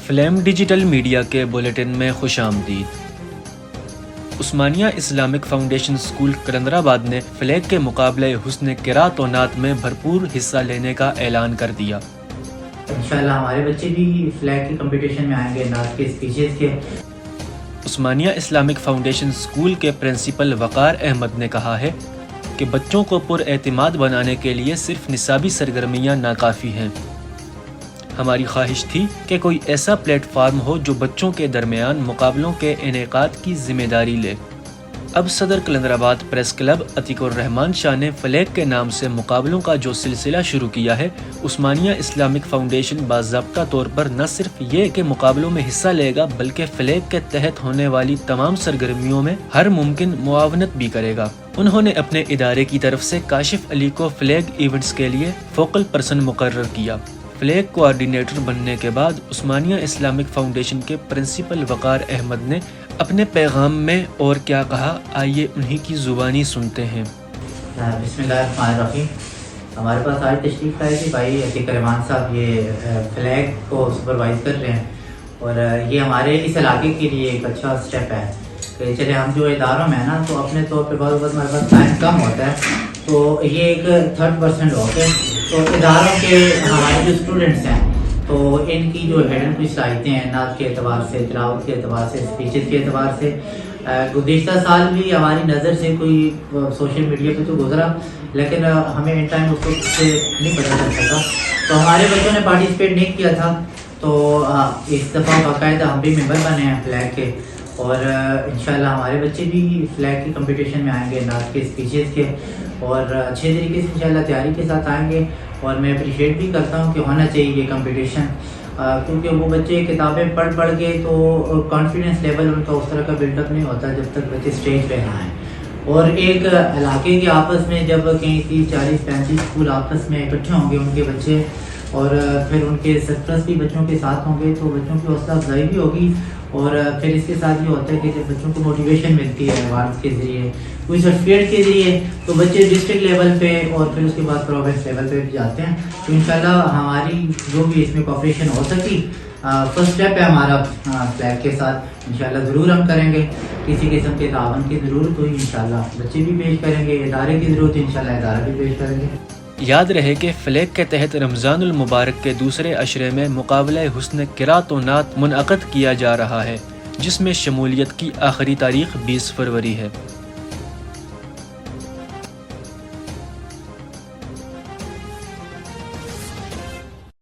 Flame digital media کے bulletin میں خوش آمدید۔ عثمانیہ اسلامک فاؤنڈیشن اسکول کلندرآباد نے فلیگ کے مقابلے حسن قرات و نعت میں بھرپور حصہ لینے کا اعلان کر دیا۔ انشاءاللہ ہمارے بچے بھی فلیگ کے کمپٹیشن میں آئیں گے، نعت کے اسپیچز کے۔ عثمانیہ اسلامک فاؤنڈیشن اسکول کے پرنسپل وقار احمد نے کہا ہے کہ بچوں کو پر اعتماد بنانے کے لیے صرف نصابی سرگرمیاں ناکافی ہیں۔ ہماری خواہش تھی کہ کوئی ایسا پلیٹ فارم ہو جو بچوں کے درمیان مقابلوں کے انعقاد کی ذمہ داری لے۔ اب صدر کلندرآباد پریس کلب عتیق الرحمان شاہ نے فلیگ کے نام سے مقابلوں کا جو سلسلہ شروع کیا ہے، عثمانیہ اسلامک فاؤنڈیشن باضابطہ طور پر نہ صرف یہ کہ مقابلوں میں حصہ لے گا بلکہ فلیگ کے تحت ہونے والی تمام سرگرمیوں میں ہر ممکن معاونت بھی کرے گا۔ انہوں نے اپنے ادارے کی طرف سے کاشف علی کو فلیگ ایونٹس کے لیے فوکل پرسن مقرر کیا۔ فلیگ کوآرڈینیٹر بننے کے بعد عثمانیہ اسلامک فاؤنڈیشن کے پرنسپل وقار احمد نے اپنے پیغام میں اور کیا کہا، آئیے انہی کی زبانی سنتے ہیں۔ بسم اللہ الرحمن الرحیم۔ ہمارے پاس آج تشریف لائے تھے بھائی عتیق الرحمان صاحب، یہ فلیگ کو سپروائز کر رہے ہیں اور یہ ہمارے اس علاقے کے لیے ایک اچھا سٹیپ ہے کہ چلے ہم جو اداروں میں ہیں نا تو اپنے طور پہ بہت ہمارے پاس ٹائم کم ہوتا ہے، تو یہ ایک 30% ہو کے تو اداروں کے ہمارے جو اسٹوڈنٹس ہیں تو ان کی جو ہیڈن کوئی صلاحیتیں ہیں نعت کے اعتبار سے، تلاوت کے اعتبار سے، اسپیچز کے اعتبار سے، گزشتہ سال بھی ہماری نظر سے کوئی سوشل میڈیا پہ تو گزرا لیکن ہمیں ان ٹائم اس کو سے نہیں پتہ چل سکا، تو ہمارے بچوں نے پارٹیسپیٹ نہیں کیا تھا، تو اس دفعہ باقاعدہ ہم بھی ممبر بنے ہیں فلیگ کے اور انشاءاللہ ہمارے بچے بھی فلیگ کے کمپٹیشن میں آئیں گے، نعت کے اسپیچز کے، اور اچھے طریقے سے انشاءاللہ تیاری کے ساتھ آئیں گے۔ اور میں اپریشیٹ بھی کرتا ہوں کہ ہونا چاہیے یہ کمپٹیشن، کیونکہ وہ بچے کتابیں پڑھ کے تو کانفیڈنس لیول ان کا اس طرح کا بلڈ اپ نہیں ہوتا جب تک بچے اسٹیج پہ نہ آئیں، اور ایک علاقے کے آپس میں جب کہیں 30-40-35 اسکول آپس میں اکٹھے ہوں گے ان کے بچے اور پھر ان کے سرپرست بھی بچوں کے ساتھ ہوں گے تو بچوں کی حوصلہ افزائی بھی ہوگی، اور پھر اس کے ساتھ یہ ہوتا ہے کہ جب بچوں کو موٹیویشن ملتی ہے ایوارڈ کے ذریعے، کوئی سرٹیفکیٹ کے ذریعے، تو بچے ڈسٹرکٹ لیول پہ اور پھر اس کے بعد پروونس لیول پہ بھی جاتے ہیں۔ تو انشاءاللہ ہماری جو بھی اس میں کوآپریشن ہو سکی، فرسٹ اسٹیپ ہے ہمارا فلیگ کے ساتھ، انشاءاللہ ضرور ہم کریں گے۔ کسی قسم کے تعاون کی ضرورت ہوئی انشاءاللہ بچے بھی پیش کریں گے، ادارے کی ضرورت انشاءاللہ ادارہ بھی پیش کریں گے۔ یاد رہے کہ فلیگ کے تحت رمضان المبارک کے دوسرے عشرے میں مقابلہ حسن قرات و نعت منعقد کیا جا رہا ہے، جس میں شمولیت کی آخری تاریخ 20 فروری ہے۔